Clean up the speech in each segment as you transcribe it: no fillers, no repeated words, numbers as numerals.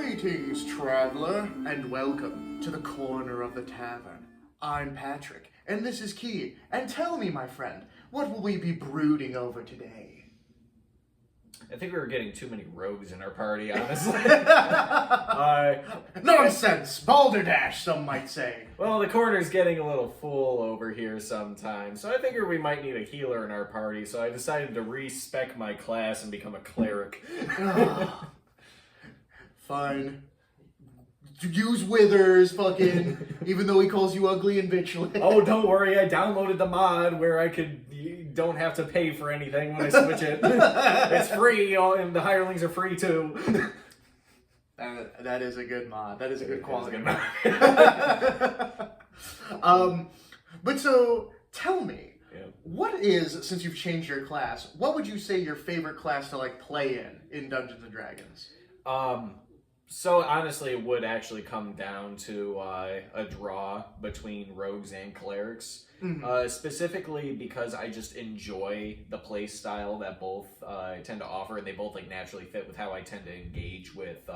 Greetings, traveler, and welcome to the corner of the tavern. I'm Patrick, and this is Key. And tell me, my friend, what will we be brooding over today? I think we were getting too many rogues in our party, honestly. Nonsense! Balderdash, some might say. Well, the corner's getting a little full over here sometimes, so I figured we might need a healer in our party, so I decided to respec my class and become a cleric. Fine. Use withers, fucking, even though he calls you ugly and bitchless. Oh, don't worry, I downloaded the mod where you don't have to pay for anything when I switch it. It's free, and the hirelings are free too. That is a good mod. That is a good quality mod. But so, tell me, what is, since you've changed your class, what would you say your favorite class to, play in Dungeons & Dragons? So honestly, it would actually come down to a draw between rogues and clerics. Mm-hmm. Specifically because I just enjoy the play style that both tend to offer, and they both naturally fit with how I tend to engage with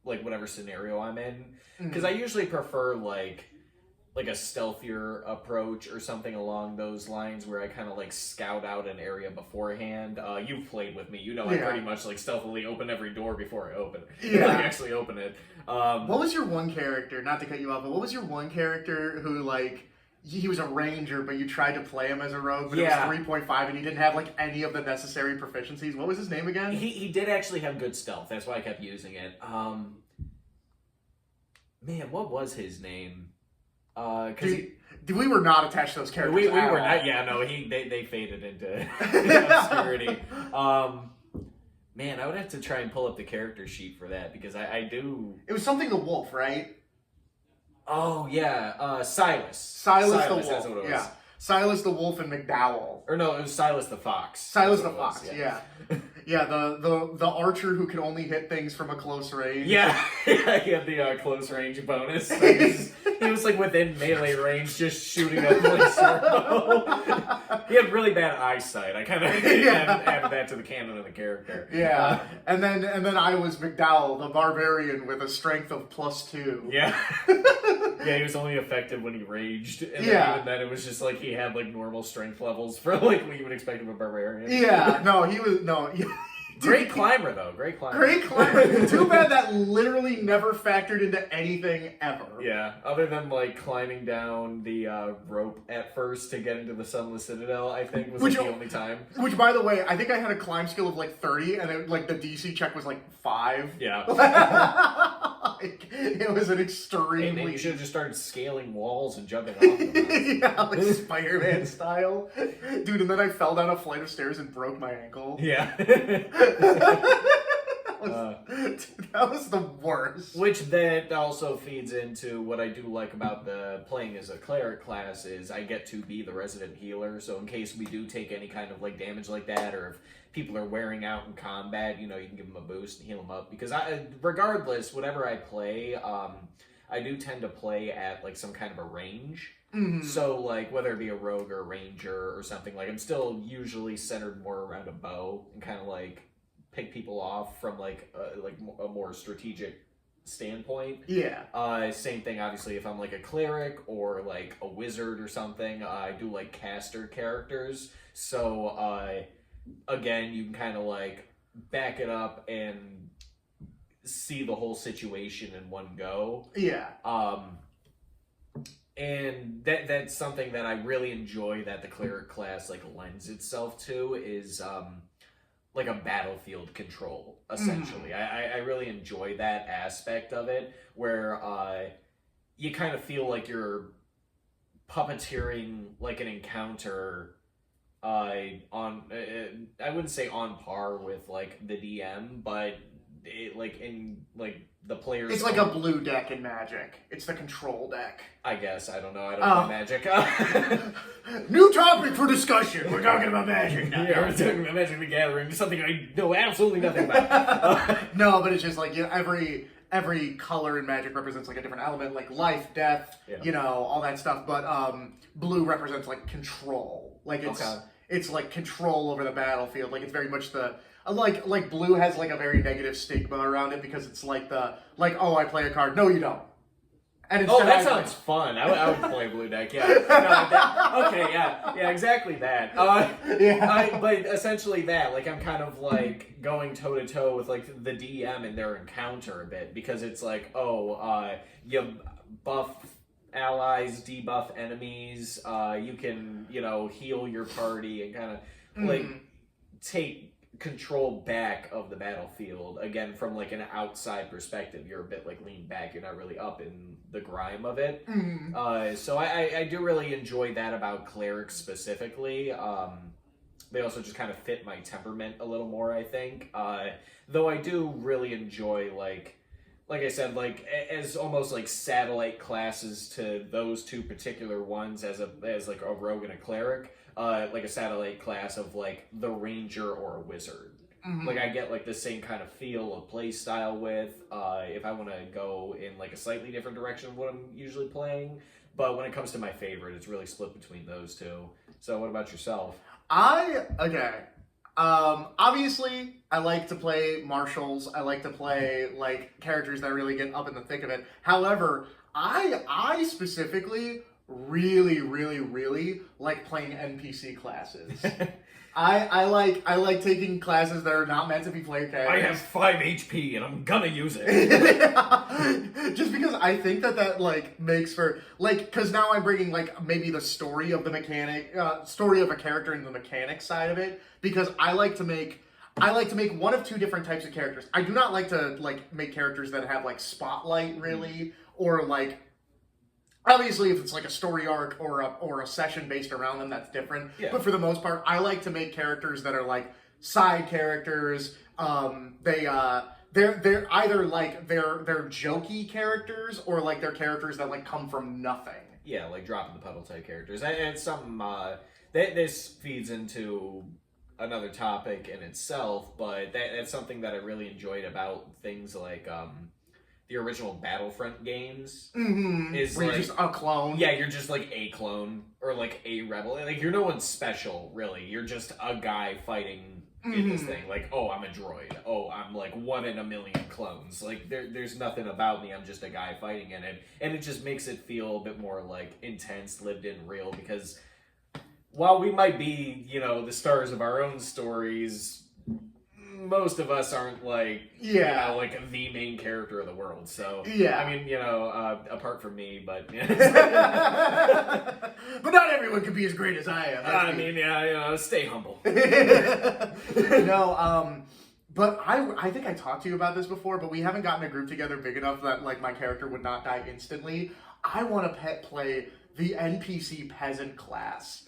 whatever scenario I'm in. Because I usually prefer like a stealthier approach or something along those lines, where I kind of scout out an area beforehand. You've played with me, I pretty much stealthily open every door before I open it. Yeah. Actually open it. What was your one character, not to cut you off, but what was your one character who he was a ranger, but you tried to play him as a rogue, but it was 3.5 and he didn't have any of the necessary proficiencies? What was his name again? He did actually have good stealth, that's why I kept using it. Man, what was his name? We were not attached to those characters. We were not. Yeah, no. They faded into obscurity. Man, I would have to try and pull up the character sheet for that, because I do. It was something the wolf, right? Oh yeah, Silas. Silas the wolf. That's what it was. Yeah, Silas the wolf and McDowell. Or no, it was Silas the fox. Silas the fox. Yeah. Yeah, the archer who could only hit things from a close range. Yeah, he had the close range bonus. He was within melee range, just shooting a short bow. He had really bad eyesight. I kind of added that to the canon of the character. Yeah, and then I was McDowell, the barbarian with a strength of +2. Yeah. Yeah, he was only effective when he raged, and even then it was just he had normal strength levels for what you would expect of a barbarian. Yeah, no, he was Great climber though, great climber. Great climber. Too bad that literally never factored into anything ever. Yeah, other than climbing down the rope at first to get into the Sunless Citadel, I think was the only time. Which, by the way, I think I had a climb skill of 30, and it, the DC check was 5. Yeah. It was an extremely... Hey, man, you should have just started scaling walls and jumping off them. Yeah, Spider-Man style. Dude, and then I fell down a flight of stairs and broke my ankle. Yeah. That was the worst. Which then also feeds into what I do like about the playing as a cleric class is I get to be the resident healer. So in case we do take any kind of damage like that, or if people are wearing out in combat, you can give them a boost and heal them up. Because regardless, whatever I play, I do tend to play at some kind of a range. Mm-hmm. So whether it be a rogue or a ranger or something, I'm still usually centered more around a bow and kind of pick people off from a more strategic standpoint. Yeah. Same thing obviously if I'm a cleric or a wizard or something. I do caster characters. So again, you can kind of back it up and see the whole situation in one go. Yeah. And that's something that I really enjoy that the cleric class lends itself to is a battlefield control, essentially. I really enjoy that aspect of it, where you kind of feel you're puppeteering an encounter on I wouldn't say on par with the DM, but it in the players. It's a blue deck in Magic. It's the control deck. I guess I don't know. I don't know Magic. New topic for discussion. We're talking about Magic now. Yeah, we're talking about Magic the Gathering, something I know absolutely nothing about. No, but it's just every color in Magic represents a different element, life, death, all that stuff. But blue represents control. It's control over the battlefield. It's very much the like blue has like a very negative stigma around it because it's like oh, I play a card. No, you don't. And that sounds fun. I would play blue deck. Yeah. Okay. Yeah. Exactly that. But essentially that, like, I'm kind of like going toe to toe with like the DM and their encounter a bit because it's like, you buff allies, debuff enemies. You can heal your party and kind of like take control back of the battlefield again from like an outside perspective. You're a bit like leaned back, you're not really up in the grime of it. So I do really enjoy that about clerics specifically. They also just kind of fit my temperament a little more, I think, though I do really enjoy like I said, like as almost like satellite classes to those two particular ones as like a rogue and a cleric. Like a satellite class of like the ranger or a wizard. Like I get like the same kind of feel of play style with if I want to go in like a slightly different direction of what I'm usually playing. But when it comes to my favorite, it's really split between those two. So what about yourself? Obviously, I like to play marshals. I like to play like characters that really get up in the thick of it. However, I specifically really, really, really like playing NPC classes. I like taking classes that are not meant to be played characters. I have 5 HP and I'm gonna use it. Just because I think that like makes for like, because now I'm bringing like maybe the story of the mechanic, story of a character and the mechanic side of it, because I like to make one of two different types of characters. I do not like to like make characters that have like spotlight really, or like, obviously, if it's like a story arc or a session based around them, that's different. Yeah. But for the most part, I like to make characters that are like side characters. They're either like they're jokey characters or like they're characters that like come from nothing. Yeah, like drop in the puddle type characters. And it's something this feeds into another topic in itself, but that's something that I really enjoyed about things like the original Battlefront games. Is where like, you're just a clone. Yeah, you're just like a clone or like a rebel. Like you're no one special, really. You're just a guy fighting in this thing. Like, oh, I'm a droid. Oh, I'm like 1 in a million clones. Like there's nothing about me. I'm just a guy fighting in it, and it just makes it feel a bit more like intense, lived in, real. Because while we might be, the stars of our own stories, most of us aren't like, like the main character of the world. So, I mean, apart from me, but but not everyone can be as great as I am. I mean, stay humble. No, but I think I talked to you about this before, but we haven't gotten a group together big enough that like my character would not die instantly. I want to play the NPC peasant class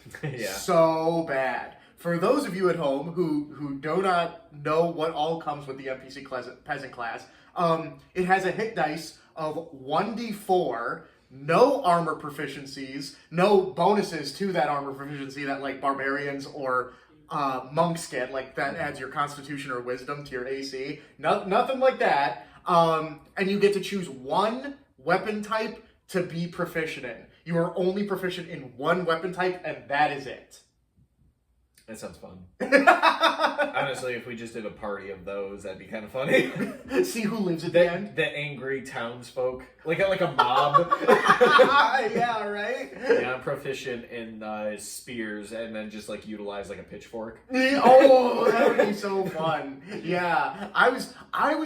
so bad. For those of you at home who do not know what all comes with the NPC peasant class, it has a hit dice of 1d4, no armor proficiencies, no bonuses to that armor proficiency that like barbarians or monks get, like that adds your constitution or wisdom to your AC. Nothing like that. And you get to choose one weapon type to be proficient in. You are only proficient in one weapon type, and that is it. That sounds fun. Honestly, if we just did a party of those, that'd be kind of funny. See who lives at the end? The angry townsfolk. Like a mob. Yeah, right? Yeah, I'm proficient in spears and then just like utilize like a pitchfork. Oh, that would be so fun. Yeah. I was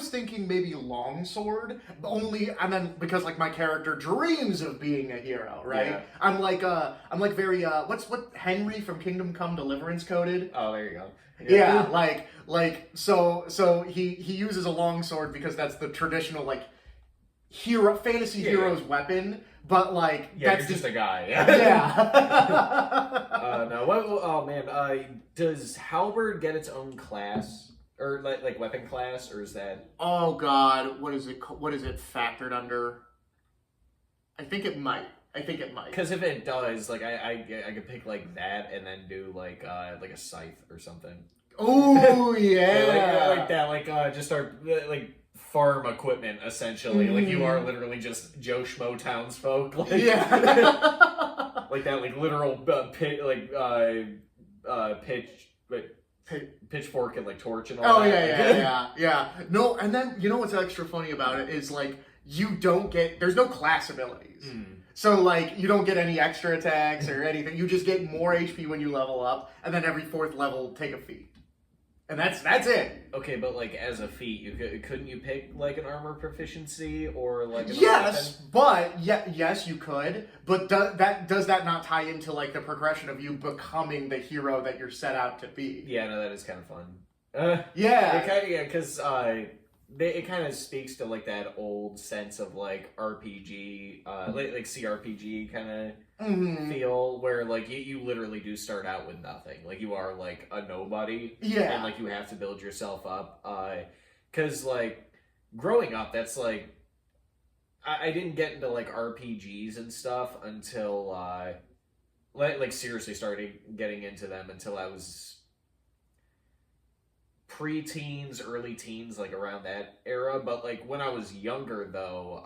thinking maybe longsword, only, and then because like my character dreams of being a hero, right? Yeah. I'm like very what Henry from Kingdom Come Deliverance coded. Oh, there you go. Yeah, so he uses a longsword because that's the traditional like fantasy hero's weapon, but like that's just a guy. No. Oh man. Does halberd get its own class or like weapon class, or is that? Oh God, what is it factored under? I think it might. Because if it does, like I could pick like that and then do like a scythe or something. Oh yeah, like that, like just start like farm equipment essentially. Like you are literally just Joe Schmo townsfolk. Like, like that, like literal pitch, like pitch, but pitchfork and like torch and all that. Yeah. No, and then you know what's extra funny about it is like there's no class abilities. So like you don't get any extra attacks or anything. You just get more HP when you level up, and then every 4th level take a feat. And that's it. Okay, but like as a feat, couldn't you pick like an armor proficiency or like an yes, you could. But does that not tie into like the progression of you becoming the hero that you're set out to be? Yeah, no, that is kind of fun. Because it kind of speaks to like that old sense of like RPG, like CRPG kind of feel where like you literally do start out with nothing. Like you are like a nobody, and like you have to build yourself up. Because like growing up, that's like I didn't get into like RPGs and stuff until like seriously started getting into them until I was pre-teens, early teens, like around that era. But like when I was younger though,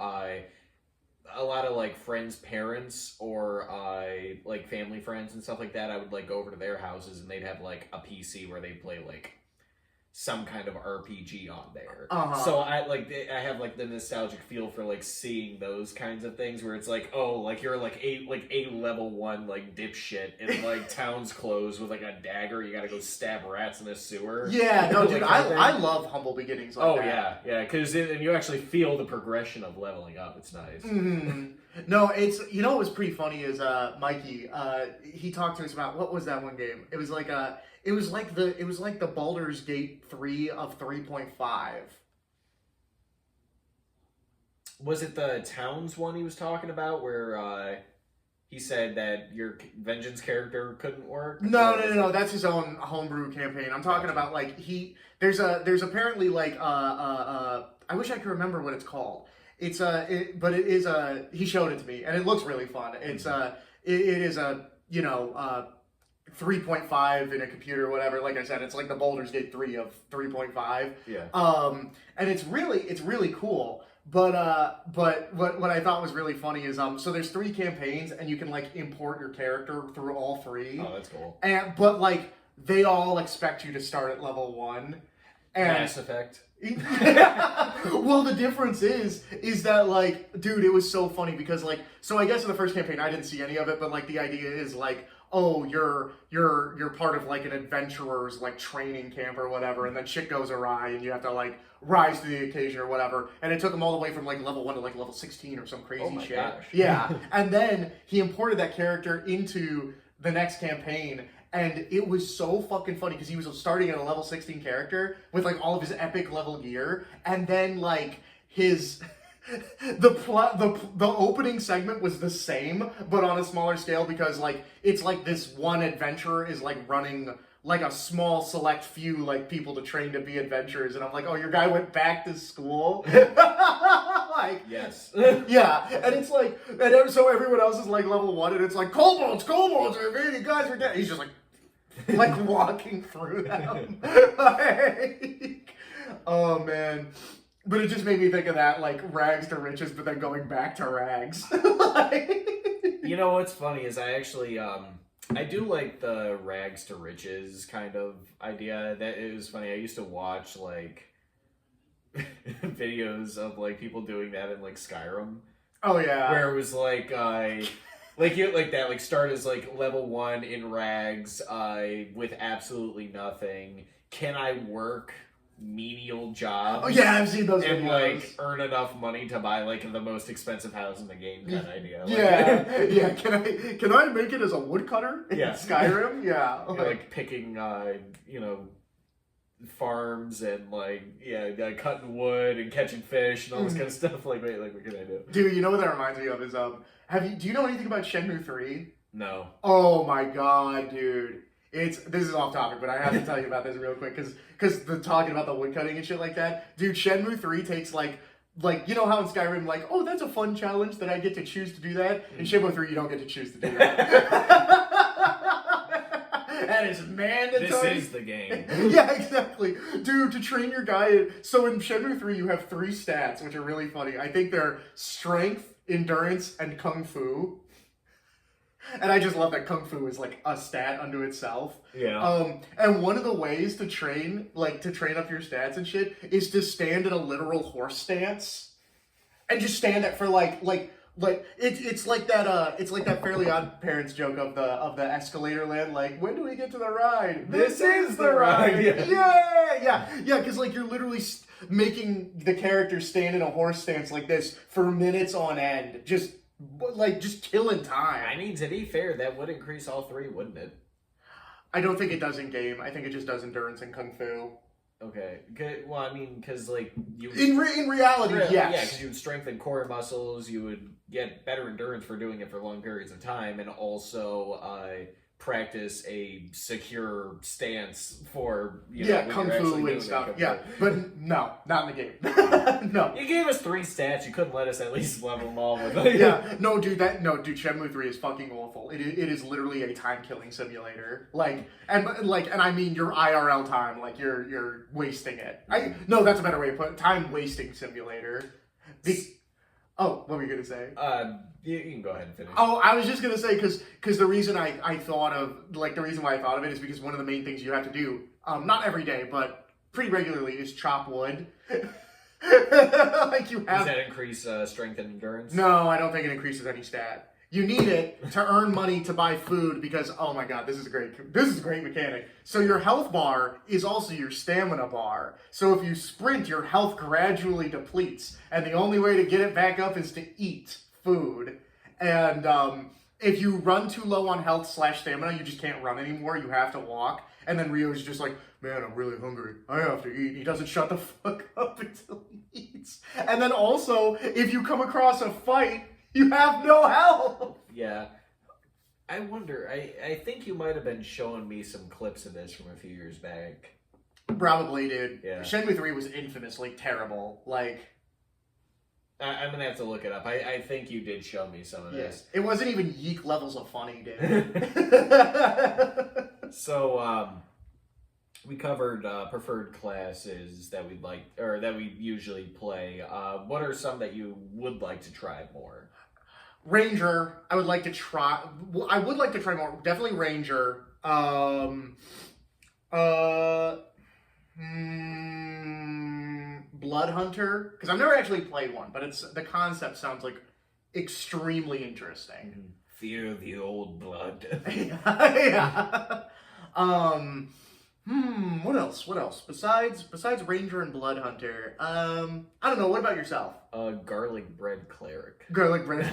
a lot of like friends' parents or like family friends and stuff like that, I would like go over to their houses and they'd have like a PC where they'd play like some kind of RPG on there. So I have like the nostalgic feel for like seeing those kinds of things where it's like, oh, like you're like a level 1 like dipshit in like town's clothes with like a dagger. You gotta go stab rats in a sewer. Yeah, no, dude, I love humble beginnings like that. Yeah, because you actually feel the progression of leveling up. It's nice. No, it's what was pretty funny is Mikey. He talked to us about what was that one game? It was like the Baldur's Gate 3 of 3.5. Was it the Towns one he was talking about where he said that your Vengeance character couldn't work? No. That's his own homebrew campaign. I'm talking about like there's apparently like I wish I could remember what it's called. He showed it to me and it looks really fun. It's it is a 3.5 in a computer or whatever. Like I said, it's like the Baldur's Gate 3 of 3.5. Yeah. And it's really cool. But what I thought was really funny is so there's 3 campaigns and you can like import your character through all 3. Oh, that's cool. But like they all expect you to start at level 1. And Mass Effect. Well, the difference is that like, dude, it was so funny because like, so I guess in the first campaign I didn't see any of it, but like the idea is like, oh, you're part of like an adventurer's like training camp or whatever, and then shit goes awry and you have to like rise to the occasion or whatever. And it took him all the way from like level 1 to like level 16 or some crazy shit. Gosh. Yeah. And then he imported that character into the next campaign. And it was so fucking funny because he was starting at a level 16 character with like all of his epic level gear, and then like his the opening segment was the same but on a smaller scale because like it's like this one adventurer is like running like a small select few like people to train to be adventurers, and I'm like, oh, your guy went back to school. Like, yes. Yeah, and it's like, and so everyone else is like level 1, and it's like kobolds are invading, guys are dead. He's just like walking through them. Like, oh man. But it just made me think of that, like rags to riches, but then going back to rags. You know what's funny is I actually I do like the rags to riches kind of idea. That it was funny. I used to watch like videos of like people doing that in like Skyrim. Oh yeah. Where it was like like you like that, like start as like level 1 in rags, with absolutely nothing. Can I work menial jobs? Oh yeah, I've seen those and videos. Like earn enough money to buy like the most expensive house in the game kind of idea. Like, yeah. Can I make it as a woodcutter in Skyrim? Yeah. Like picking farms and like cutting wood and catching fish and all this kind of stuff. Like what can I do? Dude, you know what that reminds me of is do you know anything about Shenmue 3? No. Oh my god, dude. This is off topic, but I have to tell you about this real quick because the talking about the woodcutting and shit like that. Dude, Shenmue 3 takes like you know how in Skyrim like, oh, that's a fun challenge that I get to choose to do that. In Shenmue 3 you don't get to choose to do that. That is mandatory. This is the game. Yeah, exactly. Dude, to train your guy, so in Shenmue 3 you have 3 stats, which are really funny. I think they're strength, endurance, and kung fu. And I just love that Kung Fu is like a stat unto itself. Yeah. And one of the ways to train up your stats and shit is to stand in a literal horse stance. And just stand it for it's like that Fairly Odd Parents joke of the escalator land. Like, when do we get to the ride? This is the ride. Yeah. Because like you're literally making the character stand in a horse stance like this for minutes on end, just killing time. I mean, to be fair, that would increase all three, wouldn't it? I don't think it does in game. I think it just does endurance and Kung Fu. Okay. Well, I mean, because like you in reality, yes. Yeah, because you would strengthen core muscles, you would get better endurance for doing it for long periods of time, and also practice a secure stance for Kung Fu and stuff. Yeah, but no, not in the game. No. You gave us 3 stats. You couldn't let us at least level them all with it. Yeah, dude, Shenmue 3 is fucking awful. It is literally a time killing simulator. And I mean your IRL time. Like you're wasting it. That's a better way to put it. Time wasting simulator. What were you gonna say? You can go ahead and finish. Oh, I was just gonna say because the reason I thought of the reason why I thought of it is because one of the main things you have to do, not every day but pretty regularly, is chop wood. Does that increase strength and endurance? No, I don't think it increases any stat. You need it to earn money to buy food because, oh my god, this is a great mechanic. So your health bar is also your stamina bar. So if you sprint, your health gradually depletes. And the only way to get it back up is to eat food. And if you run too low on health / stamina, you just can't run anymore. You have to walk. And then Ryo's just like, man, I'm really hungry. I have to eat. He doesn't shut the fuck up until he eats. And then also, if you come across a fight, you have no health! Yeah. I wonder, I think you might have been showing me some clips of this from a few years back. Probably, dude. Yeah. Shenmue 3 was infamously terrible. I'm gonna have to look it up. I think you did show me some of this. It wasn't even Yeek levels of funny, dude. So, we covered preferred classes that we'd like, or that we usually play. What are some that you would like to try more? Ranger, I would like to try. Well, I would like to try more. Definitely Ranger. Blood Hunter, because I've never actually played one, but the concept sounds like extremely interesting. Fear the old blood. Yeah. What else? Besides Ranger and Blood Hunter, I don't know. What about yourself? Garlic bread cleric. Garlic bread.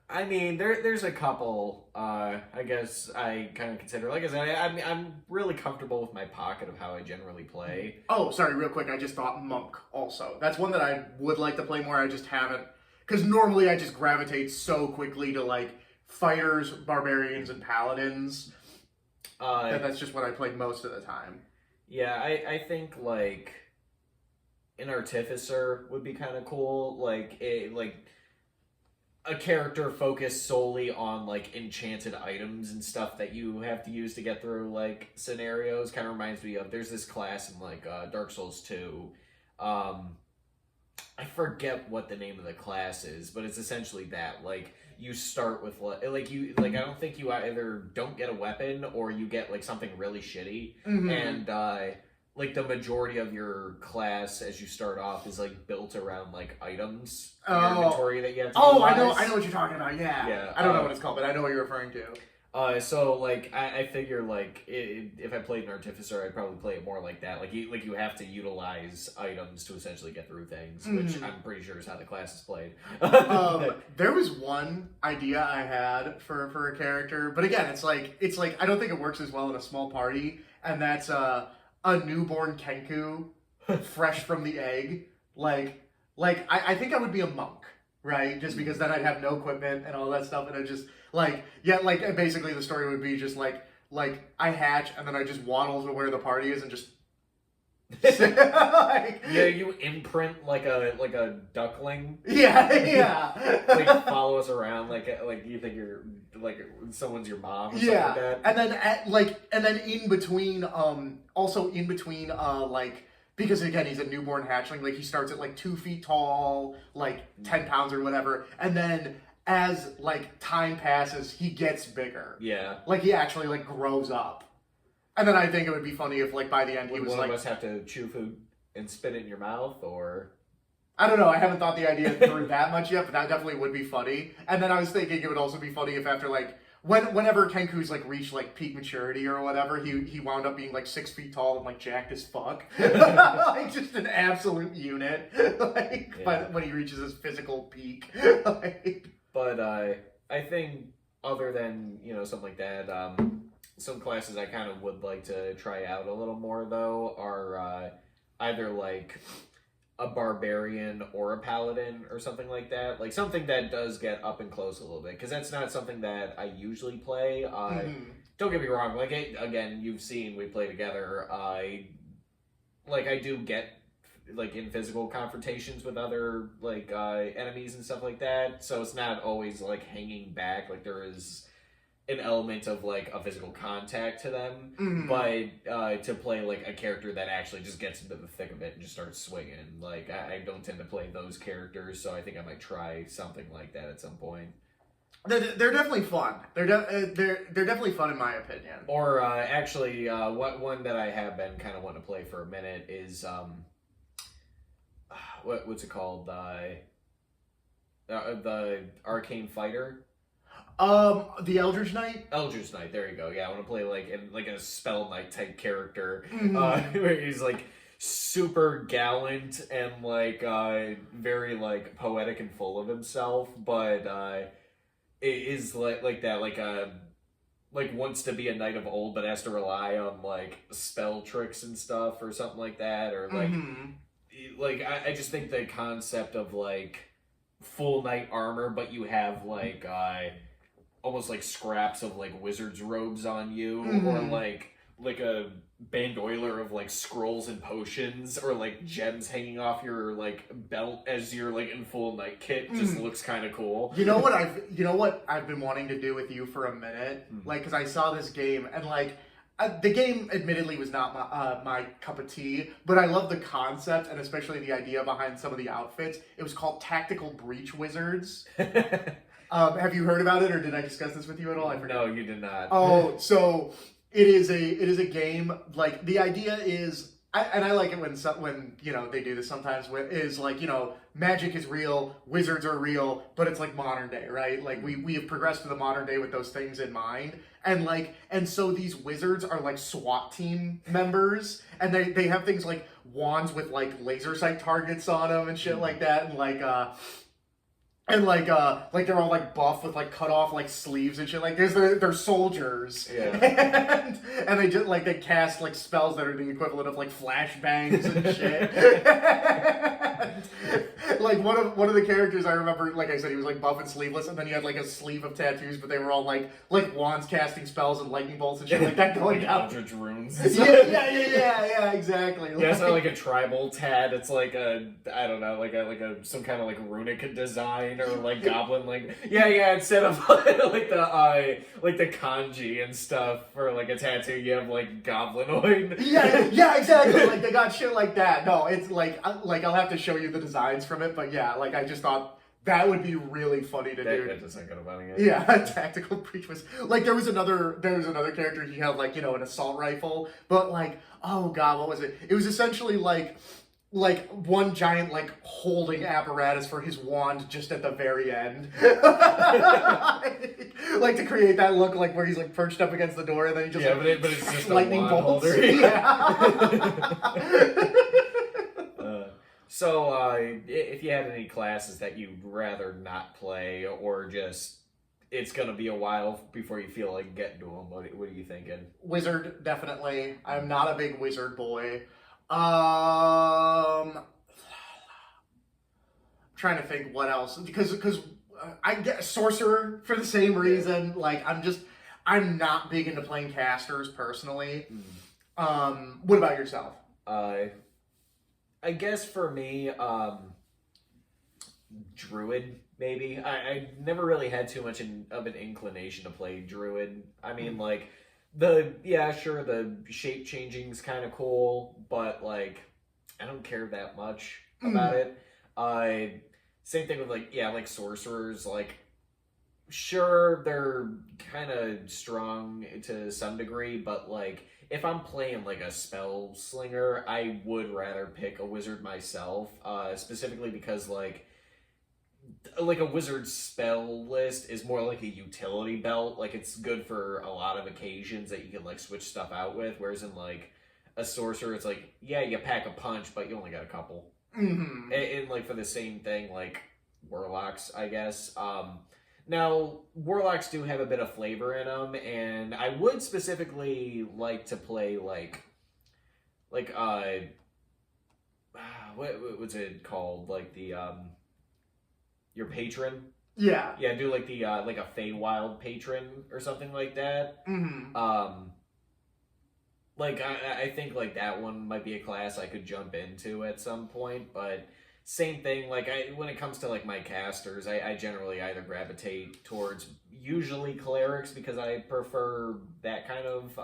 I mean, there's a couple. I guess I kind of consider. Like I said, I'm really comfortable with my pocket of how I generally play. Oh, sorry, real quick. I just thought Monk also. That's one that I would like to play more. I just haven't, because normally I just gravitate so quickly to fighters, barbarians, and paladins. That's just what I played most of the time. Yeah, I think an artificer would be kind of cool. A character focused solely on enchanted items and stuff that you have to use to get through scenarios. Kind of reminds me of, there's this class in Dark Souls 2. I forget what the name of the class is, but it's essentially that. You start with I don't think you either don't get a weapon or you get something really shitty. Mm-hmm. And the majority of your class as you start off is built around items in your inventory that you have to utilize. I know what you're talking about. Yeah. I don't know what it's called, but I know what you're referring to. I figure if I played an artificer, I'd probably play it more like that. You have to utilize items to essentially get through things, which I'm pretty sure is how the class is played. There was one idea I had for a character, but again, it's I don't think it works as well in a small party, and that's a newborn Kenku, fresh from the egg. I think I would be a monk, right? Just because then I'd have no equipment and all that stuff, and I just basically the story would be just I hatch and then I just waddle to where the party is and just you imprint like a duckling. Yeah. Follow us around like you think you're someone's your mom or something like that. And then in between because again he's a newborn hatchling, he starts at 2 feet tall, 10 pounds or whatever, and then as like time passes, he gets bigger. Yeah. Like he actually like grows up. And then I think it would be funny if like by the end he was one like, of us have to chew food and spit it in your mouth, or I don't know. I haven't thought the idea through that much yet, but that definitely would be funny. And then I was thinking it would also be funny if after like whenever Kenku's like reached like peak maturity or whatever, he wound up being like 6 feet tall and like jacked as fuck, like just an absolute unit. Like when he reaches his physical peak. Like, but I think other than something like that, some classes I kind of would like to try out a little more though are either like a barbarian or a paladin or something like that, like something that does get up and close a little bit, because that's not something that I usually play. Don't get me wrong, like again, you've seen we play together. I do get like in physical confrontations with other like enemies and stuff like that, so it's not always like hanging back, like there is an element of like a physical contact to them, but to play like a character that actually just gets into the thick of it and just starts swinging, like I don't tend to play those characters, so I think I might try something like that at some point. They're definitely fun. They're definitely fun in my opinion. Or actually, one that I have been kind of wanting to play for a minute is what's it called? The Arcane Fighter. The Eldritch Knight? Eldritch Knight, there you go. Yeah, I want to play like a Spell Knight type character, Mm-hmm. where he's like super gallant and like very like poetic and full of himself, but it is like that, like wants to be a knight of old, but has to rely on like spell tricks and stuff or something like that, or like I just think the concept of like full knight armor, but you have like almost like scraps of like wizard's robes on you, or like a bandolier of like scrolls and potions, or like gems hanging off your like belt as you're like in full knight kit, just looks kind of cool. You know what I've been wanting to do with you for a minute, like because I saw this game and like the game admittedly was not my cup of tea, but I love the concept and especially the idea behind some of the outfits. It was called Tactical Breach Wizards. Have you heard about it, or did I discuss this with you at all? I forget. No, you did not. Oh, so it is a game. Like the idea is, and I like it when they do this sometimes. Is like magic is real, wizards are real, but it's like modern day, right? Like we have progressed to the modern day with those things in mind, and so these wizards are like SWAT team members, and they have things like wands with like laser sight targets on them and shit like that, and like they're all like buff with like cut off like sleeves and shit. Like they're soldiers, and they just like they cast like spells that are the equivalent of like flashbangs and shit. Like one of the characters I remember, like I said, he was like buff and sleeveless, and then he had like a sleeve of tattoos, but they were all like wands casting spells and lightning bolts and shit like that going out. Eldritch runes. Yeah, exactly. Yeah, it's not like a tribal tat. It's like a some kind of like runic design or like goblin instead of like the kanji and stuff for like a tattoo, you have like goblinoid. Yeah, exactly. Like they got shit like that. No, it's like I'll have to show you the designs from it, but yeah, like I just thought that would be really funny to do. That doesn't get about it. Yeah, Tactical Breach was like there was another character, he held like an assault rifle, but like oh god, what was it? It was essentially like one giant like holding apparatus for his wand just at the very end. Like to create that look like where he's like perched up against the door and then he just but it's just lightning a wand bolts. Holder. Yeah. So if you had any classes that you'd rather not play, or just it's gonna be a while before you feel like getting to them, what are you thinking? Wizard, definitely. I'm not a big wizard boy. Trying to think what else, because I get sorcerer for the same reason. Like I'm not big into playing casters personally. What about yourself? I guess for me, druid maybe. I never really had too much of an inclination to play druid. I mean, like the shape changing's kind of cool, but like I don't care that much about it. Same thing with like sorcerers. Like sure, they're kind of strong to some degree, but like if I'm playing like a spell slinger, I would rather pick a wizard myself, specifically because like a wizard's spell list is more like a utility belt. Like it's good for a lot of occasions that you can like switch stuff out with. Whereas in like a sorcerer, it's like, yeah, you pack a punch, but you only got a couple. And like for the same thing, like warlocks, I guess. Now warlocks do have a bit of flavor in them, and I would specifically like to play like what's it called? Like the your patron. Yeah. Yeah, do like the like a Feywild patron or something like that. Like I think like that one might be a class I could jump into at some point, but same thing. Like when it comes to like my casters, I generally either gravitate towards usually clerics because I prefer that kind of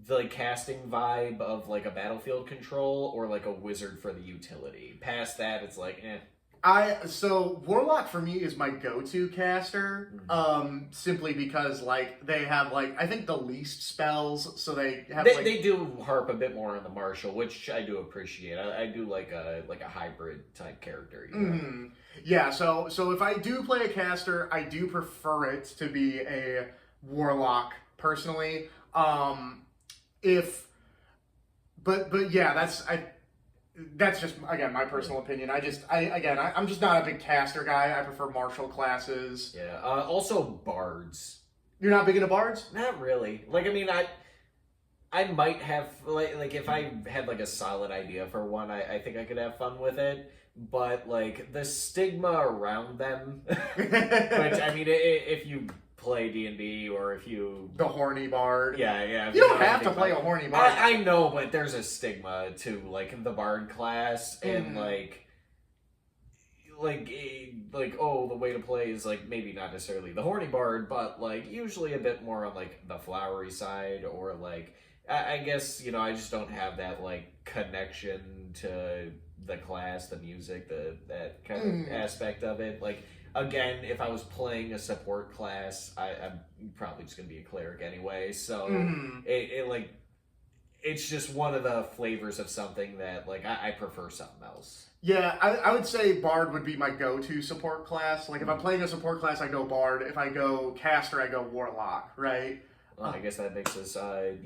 the casting vibe of like a battlefield control, or like a wizard for the utility. Past that, it's like So warlock for me is my go-to caster, simply because like they have like I think the least spells, so they have they do harp a bit more on the martial, which I do appreciate. I do like a hybrid type character. You know? Yeah. So if I do play a caster, I do prefer it to be a warlock personally. But yeah, that's just again my personal opinion. I'm just not a big caster guy. I prefer martial classes. Yeah. Also bards. You're not big into bards? Not really. Like I mean, I might have like if I had like a solid idea for one, I think I could have fun with it. But like the stigma around them, which I mean, if you play D&D or if you the horny bard, yeah, you don't have to play a horny bard. I know, but there's a stigma to like the bard class, and like oh, the way to play is like maybe not necessarily the horny bard, but like usually a bit more on like the flowery side, or like I guess I just don't have that like connection to the class, the music, that kind of aspect of it. Like again, if I was playing a support class, I'm probably just gonna be a cleric anyway. So it's just one of the flavors of something that like I prefer something else. Yeah, I would say Bard would be my go-to support class. Like, if I'm playing a support class, I go Bard. If I go Caster, I go Warlock, right? Well, I guess that makes us, good,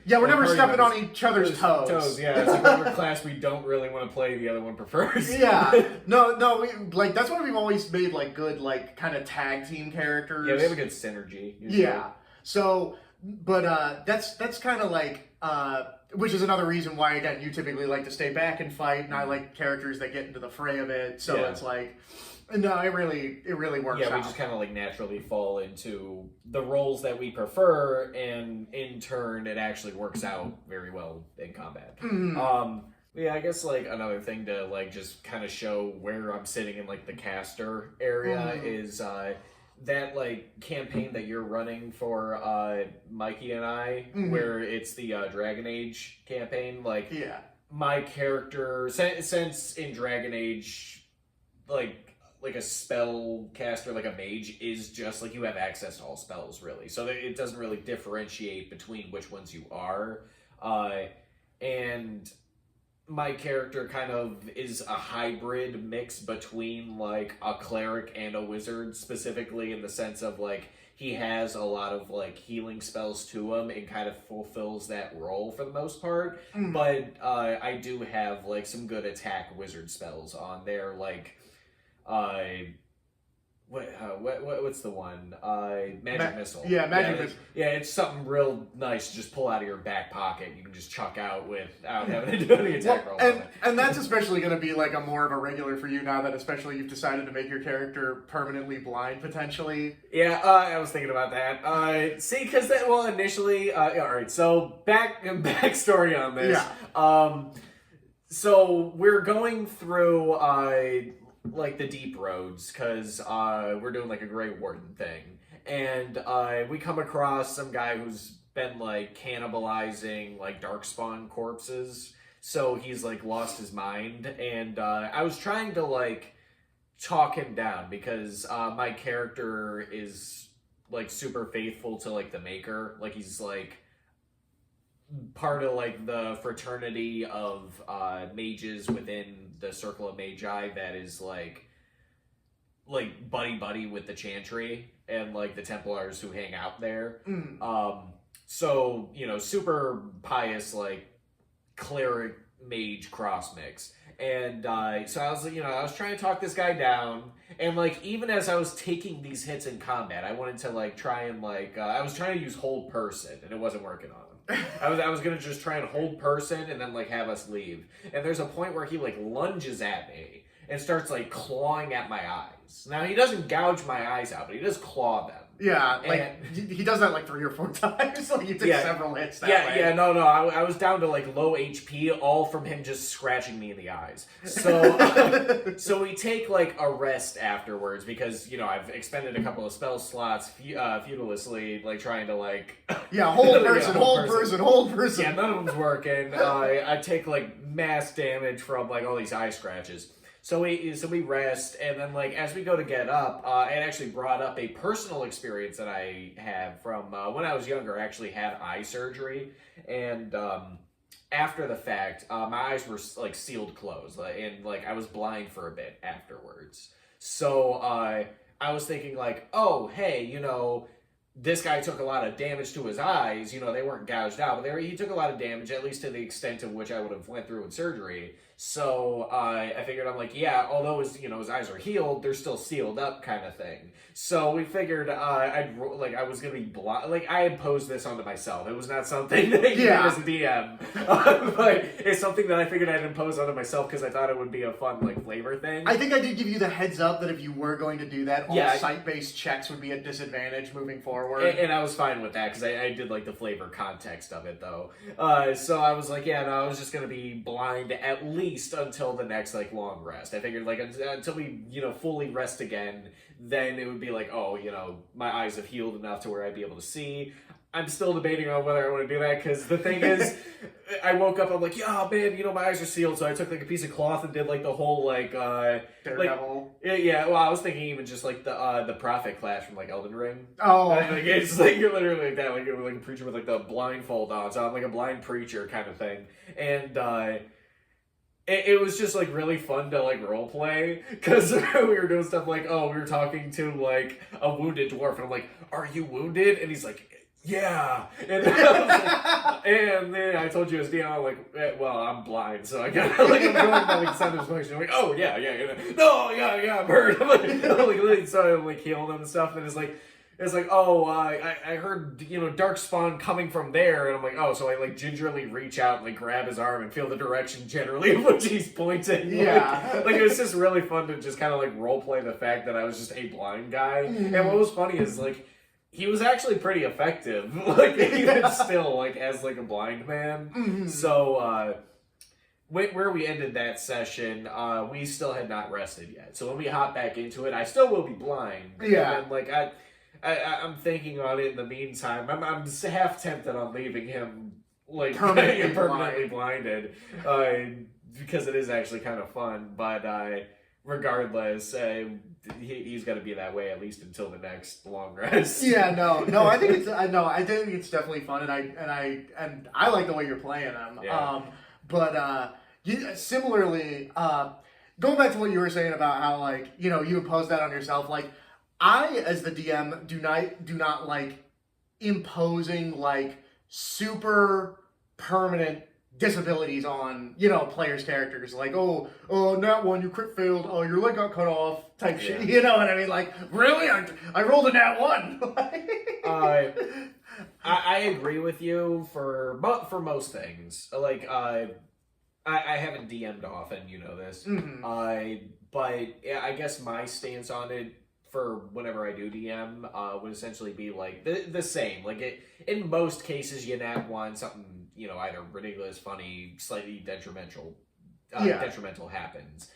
yeah, we're never stepping on each other's toes. Yeah, it's like whatever class we don't really want to play, the other one prefers. Yeah. No, that's why we've always made, like, good, like, kind of tag team characters. Yeah, we have a good synergy. Usually. Yeah. So, but that's kind of like... which is another reason why, again, you typically like to stay back and fight, and I like characters that get into the fray of it. So it's like, no, it really works out. Yeah, we just kind of like naturally fall into the roles that we prefer, and in turn, it actually works out very well in combat. Yeah, I guess like another thing to like just kind of show where I'm sitting in like the caster area is that like campaign that you're running for Mikey and I, where it's the Dragon Age campaign. Like, my character, since in Dragon Age, like a spell caster, like a mage, is just like you have access to all spells, really. So it doesn't really differentiate between which ones you are. And my character kind of is a hybrid mix between like a cleric and a wizard, specifically in the sense of like he has a lot of like healing spells to him and kind of fulfills that role for the most part. But I do have like some good attack wizard spells on there, like what's the one? Magic Missile. Yeah, Magic Missile. Yeah, it's something real nice to just pull out of your back pocket. You can just chuck out without having to do any attack roll. And that's especially going to be like a more of a regular for you now that especially you've decided to make your character permanently blind, potentially. Yeah, I was thinking about that. See, because initially, all right, so backstory on this. Yeah. So we're going through like the deep roads because we're doing like a Grey Warden thing, and we come across some guy who's been like cannibalizing like darkspawn corpses, so he's like lost his mind, and I was trying to like talk him down because my character is like super faithful to like the Maker. Like he's like part of like the fraternity of mages within the Circle of Magi that is like buddy with the Chantry and like the Templars who hang out there. So super pious like cleric mage cross mix. And so I was trying to talk this guy down, and like even as I was taking these hits in combat, I wanted to like try and like I was trying to use hold person, and it wasn't working on him. I was gonna just try and hold person and then like have us leave. And there's a point where he like lunges at me and starts like clawing at my eyes. Now he doesn't gouge my eyes out, but he does claw them. Yeah, like he does that like 3 or 4 times. Like you take several hits that way. Yeah, no. I was down to like low HP, all from him just scratching me in the eyes. So, so we take like a rest afterwards because I've expended a couple of spell slots feudalously, like trying to like hold person. Yeah, none of them's working. I take like mass damage from like all these eye scratches. So we rest, and then like as we go to get up, it actually brought up a personal experience that I had from when I was younger. I actually had eye surgery, and after the fact, my eyes were like sealed closed, and like I was blind for a bit afterwards. So I was thinking like, oh hey, this guy took a lot of damage to his eyes. They weren't gouged out, but he took a lot of damage, at least to the extent of which I would have went through in surgery. So I figured, I'm like, yeah, although his eyes are healed, they're still sealed up, kind of thing. So we figured I was gonna be blind. Like I imposed this onto myself. It was not something that you did as a DM, but it's something that I figured I'd impose onto myself because I thought it would be a fun like flavor thing. I think I did give you the heads up that if you were going to do that, all site-based checks would be a disadvantage moving forward. And I was fine with that because I did like the flavor context of it though. So I was like, I was just gonna be blind at least until the next like long rest. I figured like until we fully rest again, then it would be like, oh, my eyes have healed enough to where I'd be able to see. I'm still debating on whether I want to do that because the thing is, I woke up, I'm like, yeah, man, my eyes are sealed. So I took like a piece of cloth and did like the whole like Daredevil. Yeah. Well, I was thinking even just like the prophet class from like Elden Ring. Oh, like it's like literally like that, like it was like a preacher with like the blindfold on. So I'm like a blind preacher kind of thing, and it was just like really fun to like role play because we were doing stuff like, we were talking to like a wounded dwarf, and I'm like, are you wounded? And he's like, yeah. And and then I told you as DM, I'm like, well, I'm blind, so I got like I'm going by like Sanders function. I'm like, oh yeah, no, yeah, I'm hurt. I'm like, so I'm like healing them and stuff, and it's like, I heard, dark spawn coming from there, and I'm like, oh, so I like gingerly reach out and like grab his arm and feel the direction generally of which he's pointing. Yeah. Like it was just really fun to just kind of like role play the fact that I was just a blind guy. Mm-hmm. And what was funny is like, he was actually pretty effective, like even still, like as like a blind man. Mm-hmm. So where we ended that session, we still had not rested yet. So when we hop back into it, I still will be blind. Yeah. And like I'm thinking on it in the meantime. I'm half tempted on leaving him like permanently blinded, because it is actually kind of fun. But regardless, he's got to be that way at least until the next long rest. Yeah, no, I think it's definitely fun, and I like the way you're playing him. Yeah. But similarly, going back to what you were saying about how like you impose that on yourself, like I as the DM do not like imposing like super permanent disabilities on players' characters, like oh nat one, you crit failed, oh your leg got cut off type shit. You know what I mean? Like really, I rolled a nat one. I agree with you for most things. Like I haven't DM'd often, this. Mm-hmm. But I guess my stance on it for whenever I do DM would essentially be like the same. Like in most cases, you nat one, something either ridiculous, funny, slightly detrimental happens.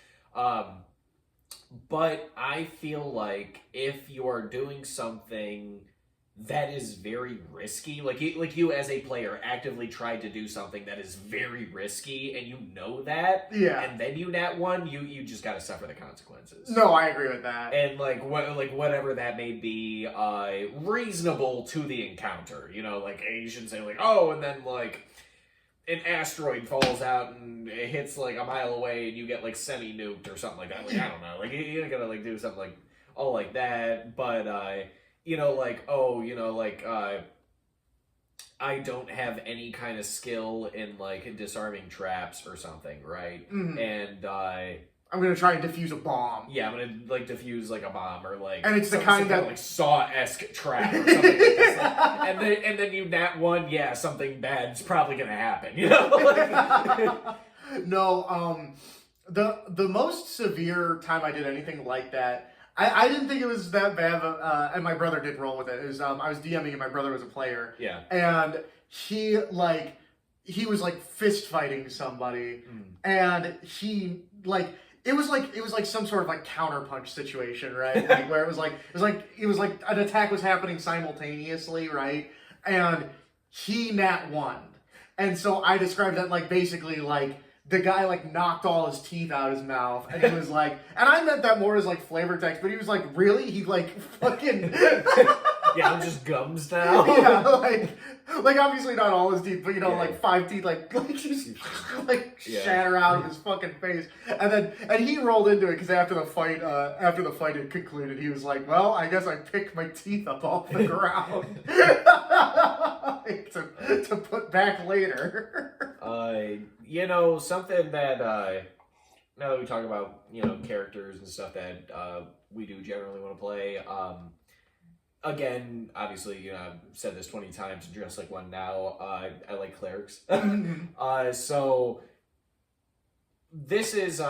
But I feel like if you are doing something that is very risky. Like you as a player actively tried to do something that is very risky, and you know that. Yeah. And then you nat one, you just got to suffer the consequences. No, I agree with that. And whatever that may be, reasonable to the encounter. You know, like you shouldn't say like, oh, and then like an asteroid falls out and it hits like a mile away, and you get like semi-nuked or something like that. Like I don't know, like you're gonna like do something like all like that, but you know, like, oh, you know, like, I don't have any kind of skill in, like, disarming traps or something, right? Mm-hmm. And, I'm gonna try and defuse a bomb. yeah, I'm gonna, like, defuse, like, a bomb or, like... And it's the kind that... like, Saw-esque trap or something like this. Like, and then you nat one, yeah, something bad's probably gonna happen, you know? Like, no, the most severe time I did anything like that... I didn't think it was that bad, and my brother did roll with it. It was, I was DMing and my brother was a player. Yeah. And he was like fist fighting somebody, and he it was like some sort of like counterpunch situation, right? Like where it was like an attack was happening simultaneously, right? And he nat one, and so I described that like basically like. The guy, like, knocked all his teeth out of his mouth, and he was like... And I meant that more as, like, flavor text, but he was like, really? He, like, fucking... yeah, I'm just gums now. Yeah, like, obviously not all his teeth, but, you know, yeah. Like, 5 teeth, like just, like, shatter out of his fucking face. And he rolled into it, because after the fight had concluded, he was like, well, I guess I picked my teeth up off the ground. to put back later. You know, something that, now that we talk about, you know, characters and stuff that we do generally want to play, again, obviously, you know, I've said this 20 times, dressed like one now, I like clerics. So, this is,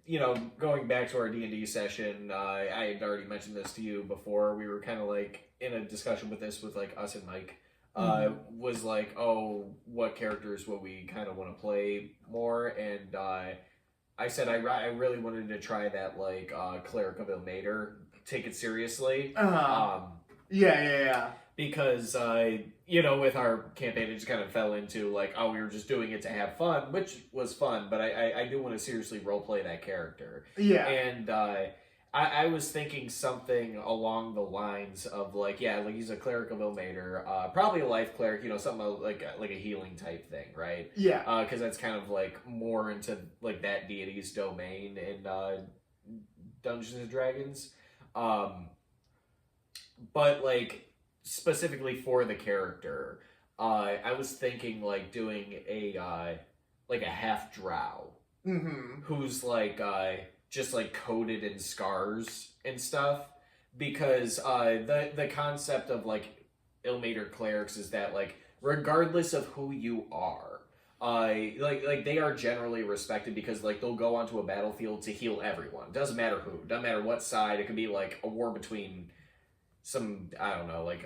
you know, going back to our D&D session, I had already mentioned this to you before, we were kind of like in a discussion with this with like us and Mike. Was like, oh, what characters will we kind of want to play more? And I said I really wanted to try that, like, Cleric of Ilmater, take it seriously. Yeah. Because, you know, with our campaign, it just kind of fell into, like, oh, we were just doing it to have fun, which was fun, but I do want to seriously roleplay that character. Yeah. And, I was thinking something along the lines of, like, yeah, like, he's a Cleric of Ilmater, probably a life cleric, you know, something like a healing type thing, right? Yeah. Because that's kind of, like, more into, like, that deity's domain in Dungeons & Dragons. But, like, specifically for the character, I was thinking, like, doing a half-drow, who's, like, just like coated in scars and stuff, because the concept of like Ilmater clerics is that like regardless of who you are, like they are generally respected because like they'll go onto a battlefield to heal everyone. Doesn't matter who, doesn't matter what side. It could be like a war between some, I don't know, like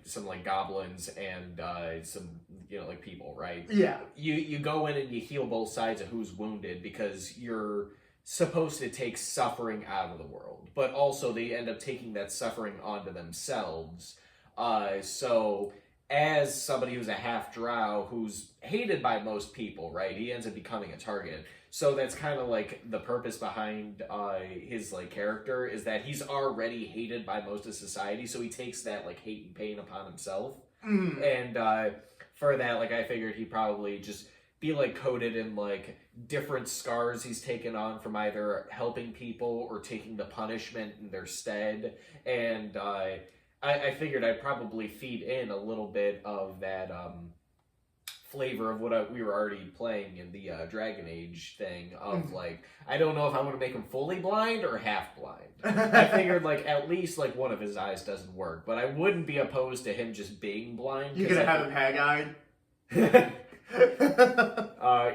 some like goblins and some, you know, like people, right? Yeah. You go in and you heal both sides of who's wounded because you're supposed to take suffering out of the world, but also they end up taking that suffering onto themselves. So as somebody who's a half-drow who's hated by most people, right, he ends up becoming a target. So that's kind of like the purpose behind his like character, is that he's already hated by most of society, so he takes that like hate and pain upon himself. And for that, like, I figured he'd probably just be like coated in like different scars he's taken on from either helping people or taking the punishment in their stead. And I figured I'd probably feed in a little bit of that flavor of what we were already playing in the Dragon Age thing of like, I don't know if I want to make him fully blind or half blind. I figured like at least like one of his eyes doesn't work, but I wouldn't be opposed to him just being blind. You're gonna have him hag-eyed?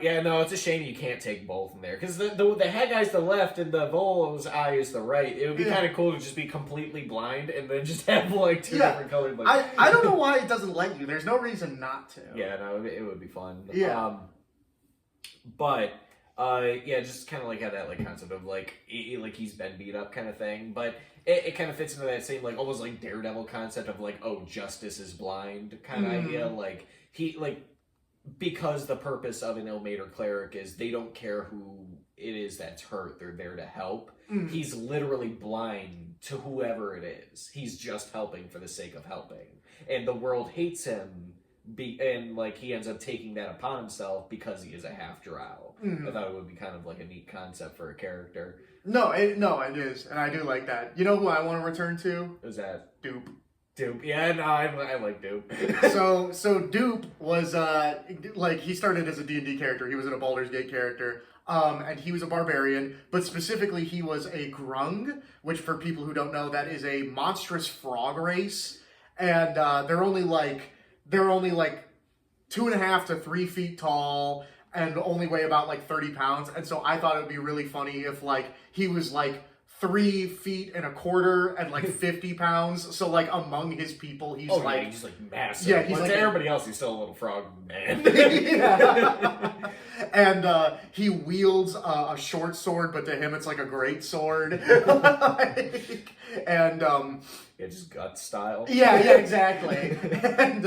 Yeah, no, it's a shame you can't take both in there, because the Hagai's the left and the Volo's eye is the right. It would be kind of cool to just be completely blind and then just have like two different colored. Like, I don't know why it doesn't let you. There's no reason not to. Yeah, no, it would be fun. Yeah. But Yeah, just kind of like had that like concept of like like he's been beat up kind of thing, but it kind of fits into that same like almost like Daredevil concept of like, oh, justice is blind kind of idea. Like he like, because the purpose of an Ilmater cleric is they don't care who it is that's hurt, they're there to help. He's literally blind to whoever it is. He's just helping for the sake of helping, and the world hates him. And like he ends up taking that upon himself because he is a half drow. I thought it would be kind of like a neat concept for a character. No, it is, and I do like that. You know who I want to return to? Who's that? Dupe. Dupe. Yeah, no, I like Dupe. so Dupe was like he started as a D&D character. He was in a Baldur's Gate character. And he was a barbarian, but specifically he was a grung, which for people who don't know, that is a monstrous frog race, and they're only like 2.5 to 3 feet tall and only weigh about like 30 pounds. And so I thought it would be really funny if like he was like 3 feet and a quarter and like 50 pounds. So like among his people, he's like, he's like massive. Yeah, he's like everybody else. He's still a little frog man. Yeah. And he wields a short sword, but to him it's like a great sword. And just gut style. Yeah, exactly. And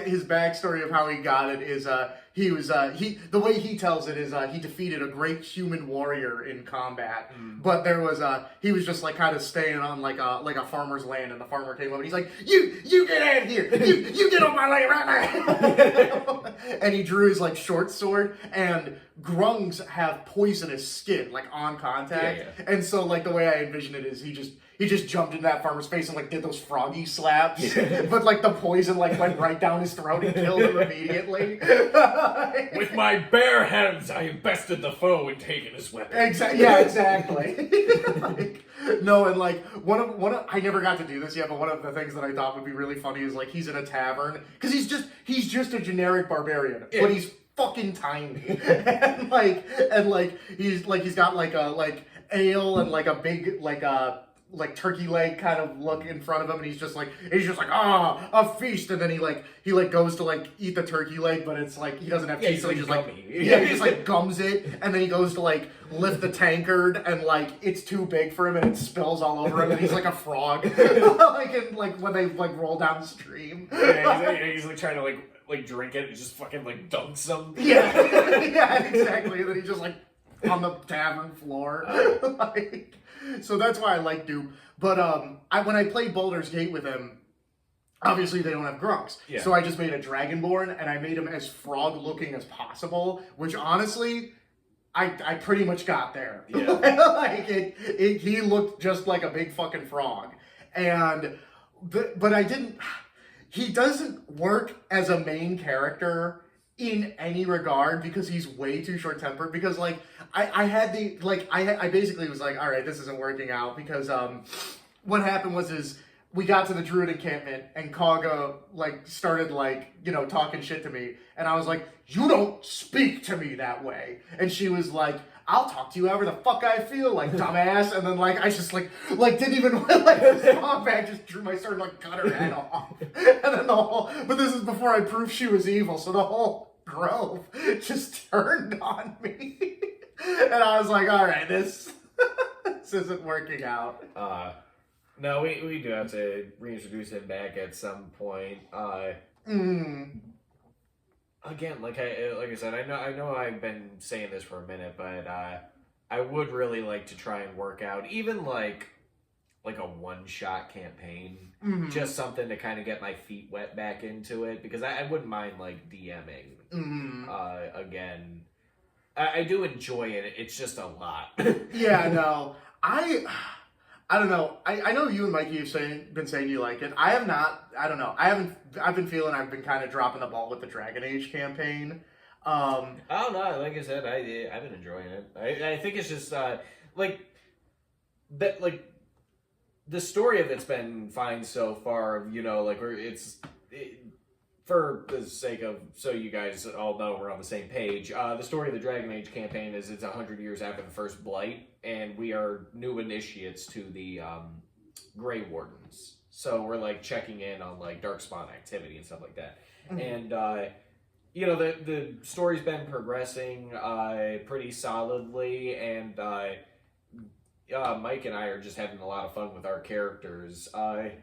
his backstory of how he got it is the way he tells it is he defeated a great human warrior in combat, but there was he was just like kind of staying on like a farmer's land, and the farmer came up and he's like, you get out of here, you get off my land right now. And he drew his like short sword, and grungs have poisonous skin like on contact, and so like the way I envision it is he just jumped into that farmer's face and like did those froggy slaps, but like the poison like went right down his throat and killed him immediately. With my bare hands, I have bested the foe and taken his weapon. Exactly. No, and like one of I never got to do this yet, but one of the things that I thought would be really funny is like he's in a tavern because he's just a generic barbarian, but he's fucking tiny, and he's got like a ale and like a big like turkey leg kind of look in front of him, and he's just like a feast, and then he goes to like eat the turkey leg, but it's like he doesn't have teeth, so he just he just like gums it, and then he goes to like lift the tankard, and like it's too big for him and it spills all over him, and he's like a frog like when they like roll downstream. He's like trying to like drink it and just fucking like dunks him. Yeah, exactly. And then he's just like on the tavern floor. So that's why I like Dupe. But when I played Baldur's Gate with him, obviously they don't have grunts. Yeah. So I just made a Dragonborn, and I made him as frog-looking as possible, which honestly, I pretty much got there. Yeah. He looked just like a big fucking frog. But I didn't... He doesn't work as a main character in any regard because he's way too short-tempered. Because like I basically was like, all right, this isn't working out because what happened was we got to the druid encampment and Kaga like started like talking shit to me, and I was like, you don't speak to me that way, and she was like, I'll talk to you however the fuck I feel, like dumbass. And then like I just like didn't even like respond back, just drew my sword and like cut her head off. And then but this is before I proved she was evil, so the whole grove just turned on me. And I was like, all right, this isn't working out. No, we do have to reintroduce him back at some point. Again, like I said, I know I've been saying this for a minute, but I would really like to try and work out even like a one-shot campaign, just something to kind of get my feet wet back into it, because I wouldn't mind like DMing again. I do enjoy it. It's just a lot. Yeah, no, I don't know. I know you and Mikey have been saying you like it. I have not. I don't know. I've been feeling I've been kind of dropping the ball with the Dragon Age campaign. I don't know. Like I said, I've been enjoying it. I think it's just the story of it's been fine so far. For the sake of, so you guys all know we're on the same page, the story of the Dragon Age campaign is it's 100 years after the first Blight, and we are new initiates to the Grey Wardens. So we're like checking in on like Darkspawn activity and stuff like that. And you know, the story's been progressing pretty solidly, and Mike and I are just having a lot of fun with our characters. Okay.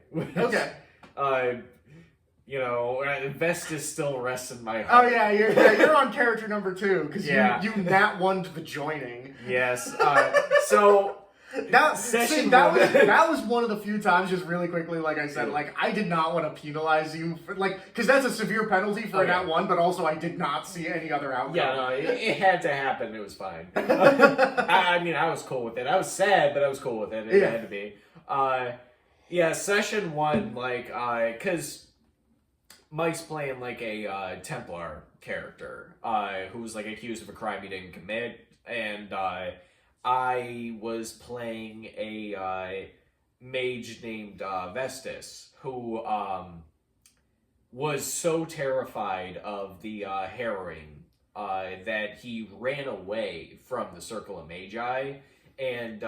You know, Vestas still rests in my heart. Oh yeah, you're on character number 2 because you nat one to the joining. Yes. So that was one of the few times, just really quickly, like I said, like I did not want to penalize you for, like, because that's a severe penalty for nat one, but also I did not see any other outcome. Yeah, no, it had to happen. It was fine. I mean, I was cool with it. I was sad, but I was cool with it. It had to be. Yeah, session 1, like, because Mike's playing like a Templar character who's like accused of a crime he didn't commit, and I was playing a mage named Vestas who was so terrified of the harrowing that he ran away from the Circle of Magi, and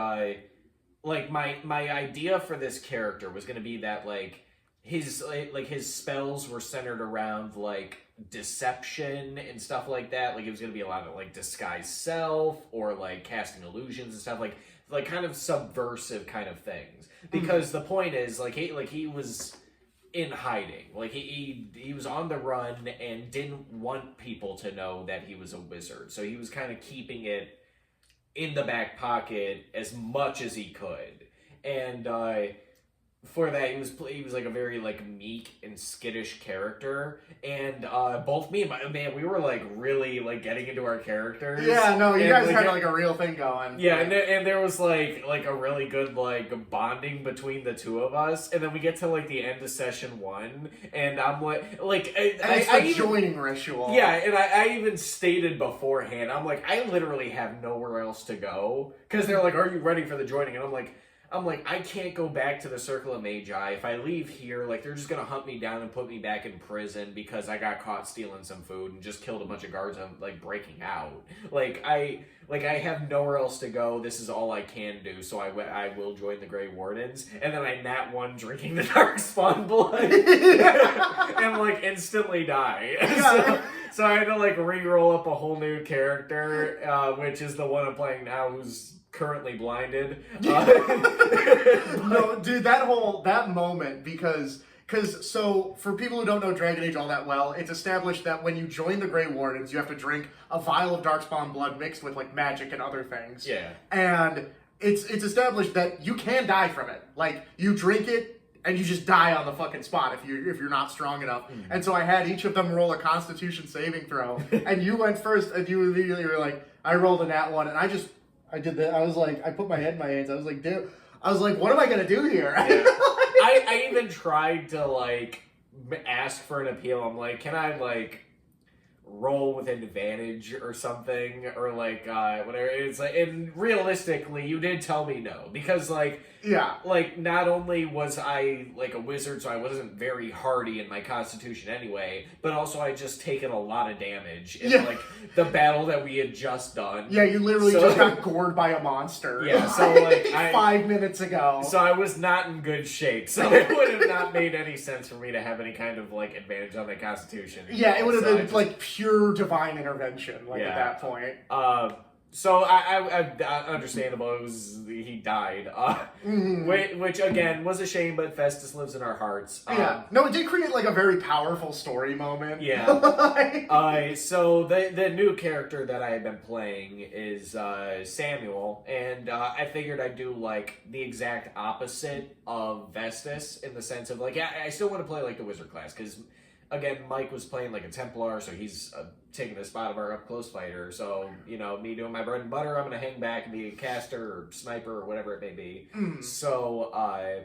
like my idea for this character was going to be that like his spells were centered around like deception and stuff like that. Like it was gonna be a lot of like disguise self or like casting illusions and stuff like kind of subversive kind of things. Because the point is like he was in hiding. Like he was on the run and didn't want people to know that he was a wizard. So he was kind of keeping it in the back pocket as much as he could. And for that, he was like a very like meek and skittish character, and both me and my man, we were like really like getting into our characters. Yeah, no, you guys had like a real thing going. Yeah, and there was like a really good like bonding between the two of us, and then we get to like the end of session 1, and I'm it's the joining ritual. Yeah, and I even stated beforehand, I'm like, I literally have nowhere else to go, because they're like, are you ready for the joining? And I'm like, I can't go back to the Circle of Magi. If I leave here, like, they're just gonna hunt me down and put me back in prison because I got caught stealing some food and just killed a bunch of guards on, like, breaking out. I have nowhere else to go. This is all I can do, so I will join the Grey Wardens. And then I nat 1 drinking the Darkspawn blood and, like, instantly die. So I had to, like, re-roll up a whole new character, which is the one I'm playing now, who's currently blinded. No, dude, that moment, because so for people who don't know Dragon Age all that well, it's established that when you join the Grey Wardens, you have to drink a vial of Darkspawn blood mixed with like magic and other things. Yeah. And it's established that you can die from it. Like you drink it and you just die on the fucking spot if you're not strong enough. Mm-hmm. And so I had each of them roll a Constitution saving throw, and you went first, and you immediately were like, I rolled a nat 1, and I did that. I was like, I put my head in my hands. I was like, dude. I was like, what am I gonna do here? Yeah. I even tried to like ask for an appeal. I'm like, can I like roll with an advantage or something, or like whatever? It's like, and realistically, you did tell me no, because like. Yeah. Like, not only was I, like, a wizard, so I wasn't very hardy in my constitution anyway, but also I just taken a lot of damage in, like, the battle that we had just done. Yeah, you literally just got gored by a monster. Yeah, so, like, 5 minutes ago. So I was not in good shape, so it would have not made any sense for me to have any kind of, like, advantage on my constitution. Yeah, it would have been, like, pure divine intervention, like, at that point. So I understandable. It was he died, which again was a shame. But Festus lives in our hearts. Yeah, no, it did create like a very powerful story moment. Yeah. So the new character that I have been playing is Samuel, and I figured I'd do like the exact opposite of Vestus in the sense of like, yeah, I still want to play like the wizard class because. Again, Mike was playing like a Templar, so he's taking the spot of our up-close fighter. So, you know, me doing my bread and butter, I'm going to hang back and be a caster or sniper or whatever it may be. So, I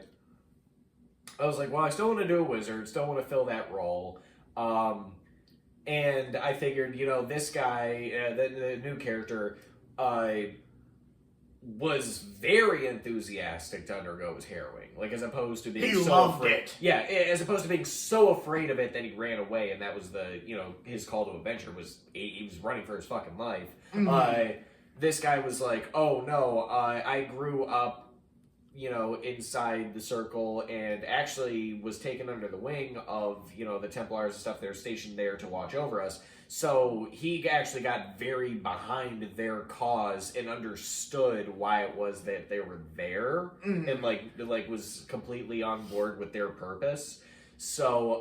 was like, well, I still want to do a wizard, still want to fill that role. And I figured, you know, this guy, the new character, was very enthusiastic to undergo his harrowing, like as opposed to being afraid. Yeah, as opposed to being so afraid of it that he ran away, and that was the his call to adventure was he was running for his fucking life. This guy was like, oh no, I grew up inside the circle and actually was taken under the wing of, the Templars and stuff. They're stationed there to watch over us. So he actually got very behind their cause and understood why it was that they were there, and was completely on board with their purpose. So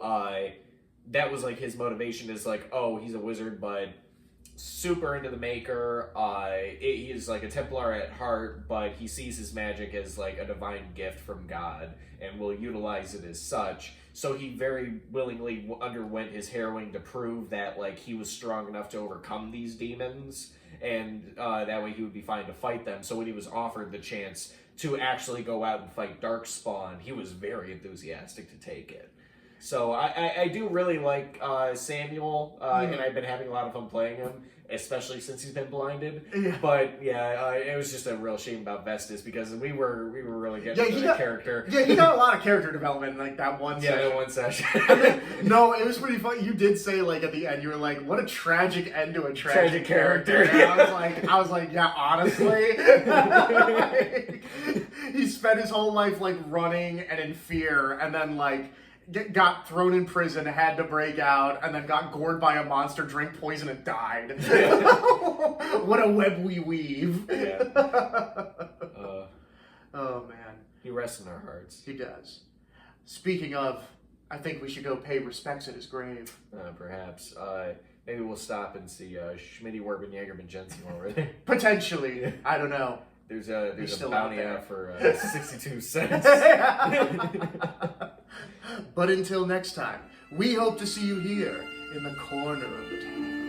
that was like his motivation, is like, oh, he's a wizard, but super into the Maker. He is like a Templar at heart, but he sees his magic as like a divine gift from God and will utilize it as such. So he very willingly underwent his harrowing to prove that like he was strong enough to overcome these demons, and that way he would be fine to fight them. So when he was offered the chance to actually go out and fight Darkspawn, he was very enthusiastic to take it. So I do really like Samuel, and I've been having a lot of fun playing him, especially since he's been blinded. Yeah. But yeah, it was just a real shame about Vestas, because we were really getting into the character. Yeah, he got a lot of character development in like that one session. Yeah, that one session. No, it was pretty funny. You did say like at the end, you were like, "What a tragic end to a tragic character." Yeah. I was like, yeah, honestly. He spent his whole life like running and in fear, and then like got thrown in prison, had to break out, and then got gored by a monster, drank poison, and died. What a web we weave. Yeah. Oh, man. He rests in our hearts. He does. Speaking of, I think we should go pay respects at his grave. Perhaps. Maybe we'll stop and see Schmitty, Werben, Jagerman, Jensen while we're there. Potentially. I don't know. There's a bounty out for 62 cents. But until next time, we hope to see you here in the corner of the town.